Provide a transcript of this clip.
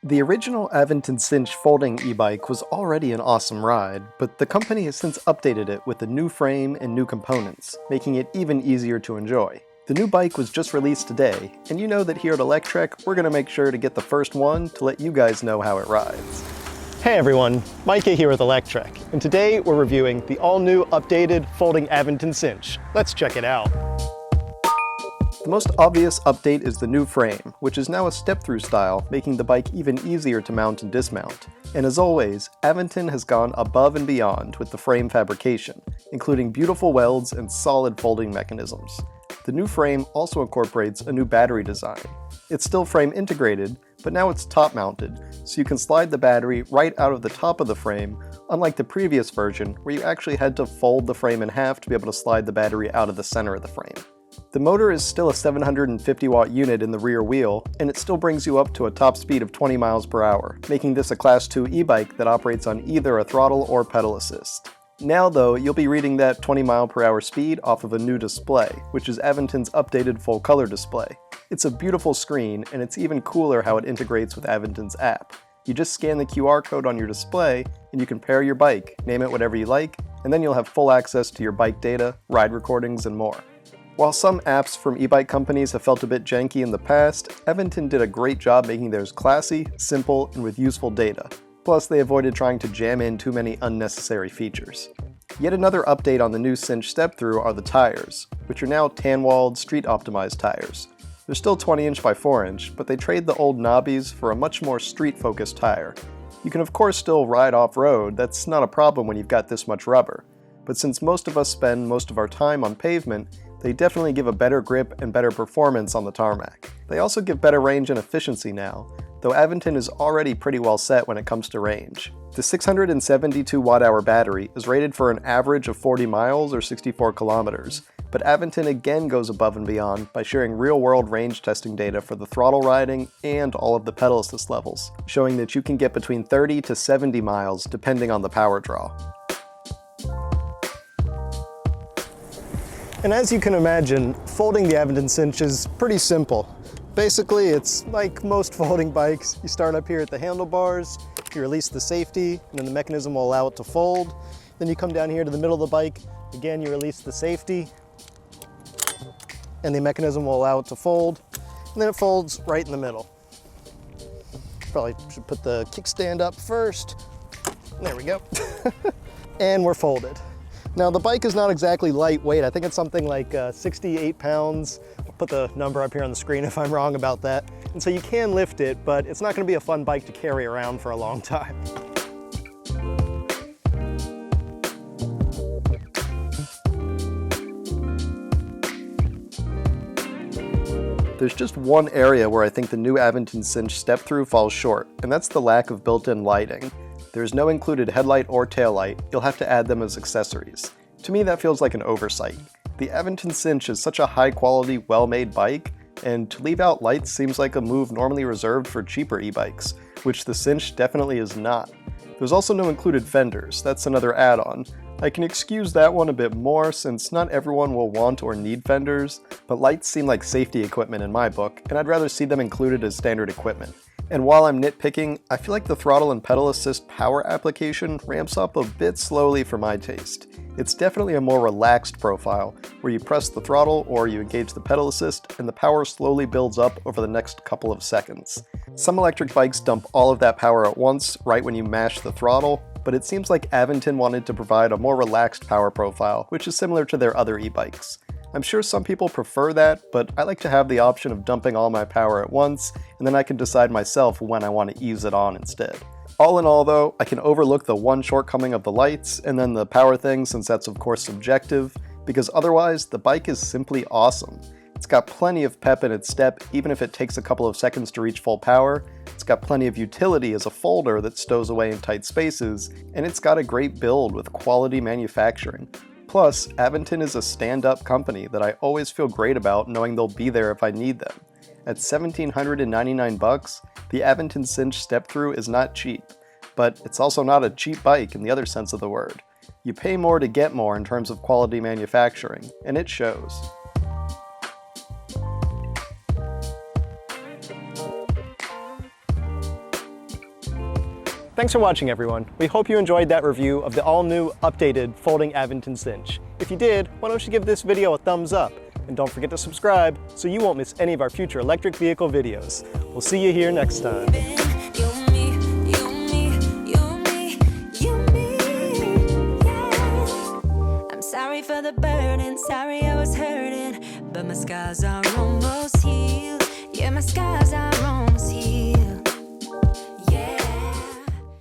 The original Aventon Sinch folding e-bike was already an awesome ride, but the company has since updated it with a new frame and new components, making it even easier to enjoy. The new bike was just released today, and you know that here at Electrek, we're going to make sure to get the first one to let you guys know how it rides. Hey everyone, Micah here with Electrek, and today we're reviewing the all-new updated folding Aventon Sinch. Let's check it out. The most obvious update is the new frame, which is now a step-through style, making the bike even easier to mount and dismount. And as always, Aventon has gone above and beyond with the frame fabrication, including beautiful welds and solid folding mechanisms. The new frame also incorporates a new battery design. It's still frame integrated, but now it's top-mounted, so you can slide the battery right out of the top of the frame, unlike the previous version where you actually had to fold the frame in half to be able to slide the battery out of the center of the frame. The motor is still a 750 watt unit in the rear wheel, and it still brings you up to a top speed of 20 miles per hour, making this a Class 2 e-bike that operates on either a throttle or pedal assist. Now though, you'll be reading that 20 mile per hour speed off of a new display, which is Aventon's updated full color display. It's a beautiful screen, and it's even cooler how it integrates with Aventon's app. You just scan the QR code on your display, and you can pair your bike, name it whatever you like, and then you'll have full access to your bike data, ride recordings, and more. While some apps from e-bike companies have felt a bit janky in the past, Aventon did a great job making theirs classy, simple, and with useful data. Plus, they avoided trying to jam in too many unnecessary features. Yet another update on the new Sinch step-through are the tires, which are now tan-walled, street-optimized tires. They're still 20-inch by 4-inch, but they trade the old knobbies for a much more street-focused tire. You can of course still ride off-road, that's not a problem when you've got this much rubber. But since most of us spend most of our time on pavement, they definitely give a better grip and better performance on the tarmac. They also give better range and efficiency now, though Aventon is already pretty well set when it comes to range. The 672 watt-hour battery is rated for an average of 40 miles or 64 kilometers, but Aventon again goes above and beyond by sharing real-world range testing data for the throttle riding and all of the pedal assist levels, showing that you can get between 30 to 70 miles depending on the power draw. And as you can imagine, folding the Aventon Sinch is pretty simple. Basically, it's like most folding bikes. You start up here at the handlebars, you release the safety, and then the mechanism will allow it to fold. Then you come down here to the middle of the bike, again you release the safety, and the mechanism will allow it to fold, and then it folds right in the middle. Probably should put the kickstand up first. There we go. And we're folded. Now the bike is not exactly lightweight. I think it's something like 68 pounds. I'll put the number up here on the screen if I'm wrong about that. And so you can lift it, but it's not going to be a fun bike to carry around for a long time. There's just one area where I think the new Aventon Sinch step-through falls short, and that's the lack of built-in lighting. There's no included headlight or taillight, you'll have to add them as accessories. To me that feels like an oversight. The Aventon Sinch is such a high-quality, well-made bike, and to leave out lights seems like a move normally reserved for cheaper e-bikes, which the Sinch definitely is not. There's also no included fenders, that's another add-on. I can excuse that one a bit more since not everyone will want or need fenders, but lights seem like safety equipment in my book, and I'd rather see them included as standard equipment. And while I'm nitpicking, I feel like the throttle and pedal assist power application ramps up a bit slowly for my taste. It's definitely a more relaxed profile, where you press the throttle or you engage the pedal assist, and the power slowly builds up over the next couple of seconds. Some electric bikes dump all of that power at once, right when you mash the throttle, but it seems like Aventon wanted to provide a more relaxed power profile, which is similar to their other e-bikes. I'm sure some people prefer that, but I like to have the option of dumping all my power at once, and then I can decide myself when I want to ease it on instead. All in all though, I can overlook the one shortcoming of the lights, and then the power thing since that's of course subjective, because otherwise the bike is simply awesome. It's got plenty of pep in its step, even if it takes a couple of seconds to reach full power. It's got plenty of utility as a folder that stows away in tight spaces, and it's got a great build with quality manufacturing. Plus, Aventon is a stand-up company that I always feel great about knowing they'll be there if I need them. At $1,799 bucks, the Aventon Sinch step-through is not cheap, but it's also not a cheap bike in the other sense of the word. You pay more to get more in terms of quality manufacturing, and it shows. Thanks for watching, everyone. We hope you enjoyed that review of the all-new, updated folding Aventon Sinch. If you did, why don't you give this video a thumbs up? And don't forget to subscribe so you won't miss any of our future electric vehicle videos. We'll see you here next time. Sorry for the burden, sorry I was hurting, but my scars are almost healed. Yeah, my scars are